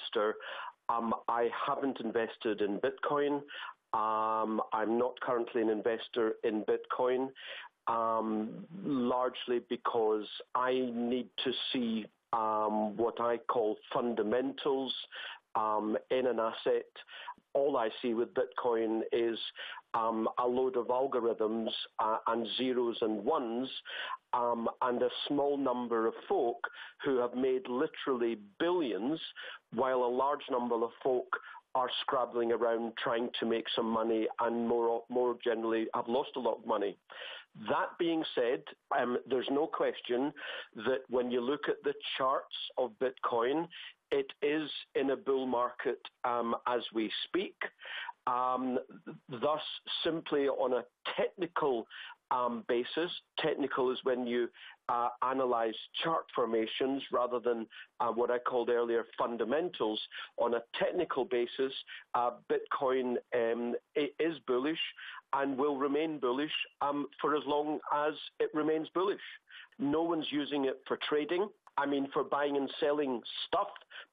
investor. I haven't invested in Bitcoin. I'm not currently an investor in Bitcoin, largely because I need to see what I call fundamentals in an asset. All I see with Bitcoin is a load of algorithms and zeros and ones, and a small number of folk who have made literally billions, while a large number of folk are scrabbling around trying to make some money and more generally have lost a lot of money. That being said, there's no question that when you look at the charts of Bitcoin, it is in a bull market as we speak. Thus, simply on a technical basis, technical is when you analyze chart formations rather than what I called earlier fundamentals. On a technical basis, Bitcoin is bullish and will remain bullish for as long as it remains bullish. No one's using it for trading. I mean, for buying and selling stuff,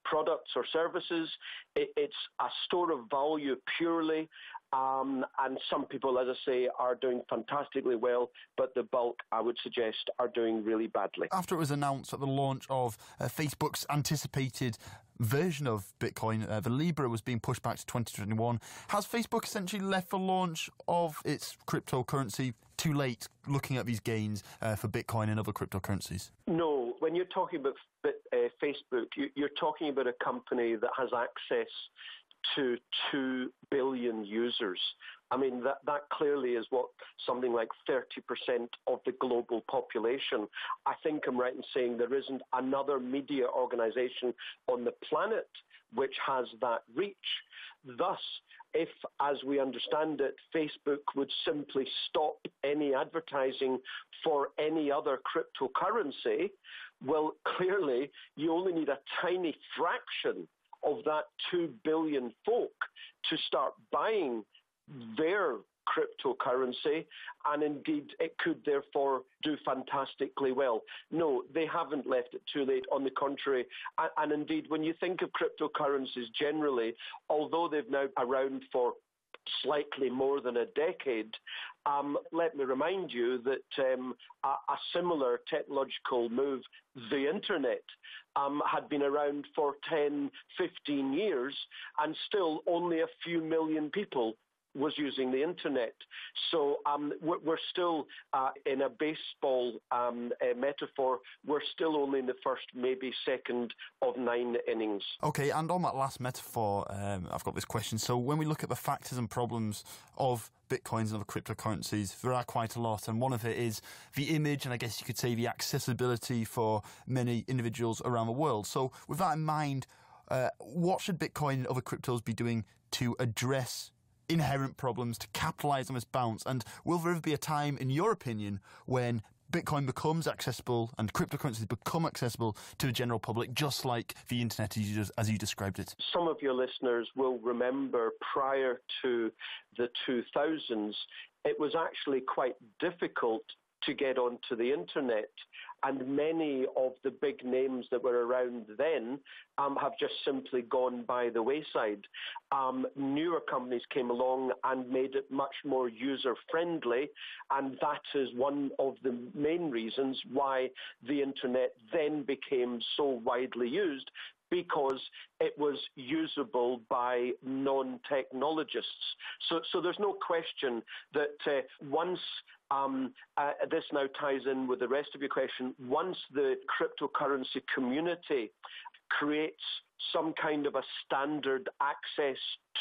products or services. It's a store of value purely. And some people, as I say, are doing fantastically well, but the bulk, I would suggest, are doing really badly. After it was announced at the launch of Facebook's anticipated version of Bitcoin, the Libra was being pushed back to 2021. Has Facebook essentially left the launch of its cryptocurrency too late, looking at these gains for Bitcoin and other cryptocurrencies? No. When you're talking about Facebook, you're talking about a company that has access to 2 billion users. I mean, that clearly is what something like 30% of the global population. I think I'm right in saying there isn't another media organization on the planet which has that reach. Thus, if, as we understand it, Facebook would simply stop any advertising for any other cryptocurrency, well, clearly you only need a tiny fraction of that 2 billion folk to start buying their cryptocurrency, and indeed it could therefore do fantastically well. No, they haven't left it too late. On the contrary, and indeed when you think of cryptocurrencies generally, although they've now around for slightly more than a decade, let me remind you that a similar technological move, the internet, had been around for 10, 15 years, and still only a few million people was using the internet. So we're still, in a baseball metaphor, we're still only in the first, maybe second of 9 innings. Okay, and on that last metaphor, I've got this question. So when we look at the factors and problems of Bitcoins and other cryptocurrencies, there are quite a lot, and one of it is the image, and I guess you could say the accessibility for many individuals around the world. So with that in mind, what should Bitcoin and other cryptos be doing to address inherent problems, to capitalise on this bounce? And will there ever be a time, in your opinion, when Bitcoin becomes accessible and cryptocurrencies become accessible to the general public, just like the internet as you described it? Some of your listeners will remember prior to the 2000s, it was actually quite difficult to get onto the internet, and many of the big names that were around then have just simply gone by the wayside. Newer companies came along and made it much more user-friendly, and that is one of the main reasons why the internet then became so widely used, because it was usable by non-technologists. So there's no question that once this now ties in with the rest of your question, once the cryptocurrency community creates some kind of a standard access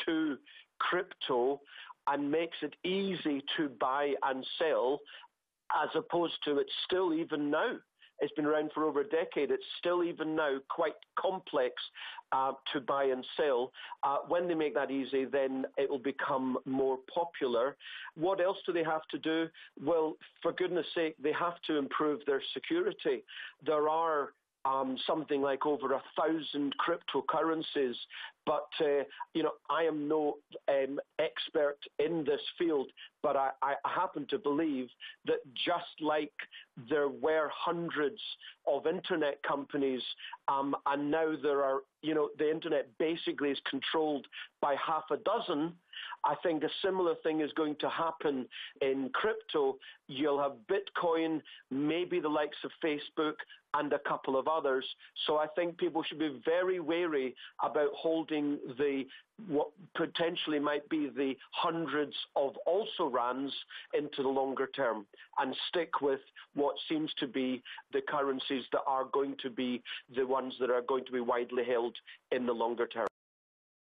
to crypto and makes it easy to buy and sell, as opposed to it's still even now. It's been around for over a decade. It's still even now quite complex to buy and sell. When they make that easy, then it will become more popular. What else do they have to do? Well, for goodness sake, they have to improve their security. There are something like over 1,000 cryptocurrencies, but I am no expert in this field, but I happen to believe that just like there were hundreds of internet companies, and now there are, the internet basically is controlled by half a dozen. I think a similar thing is going to happen in crypto. You'll have Bitcoin, maybe the likes of Facebook, and a couple of others. So I think people should be very wary about holding what potentially might be the hundreds of also-rans into the longer term, and stick with what seems to be the currencies that are going to be the ones that are going to be widely held in the longer term.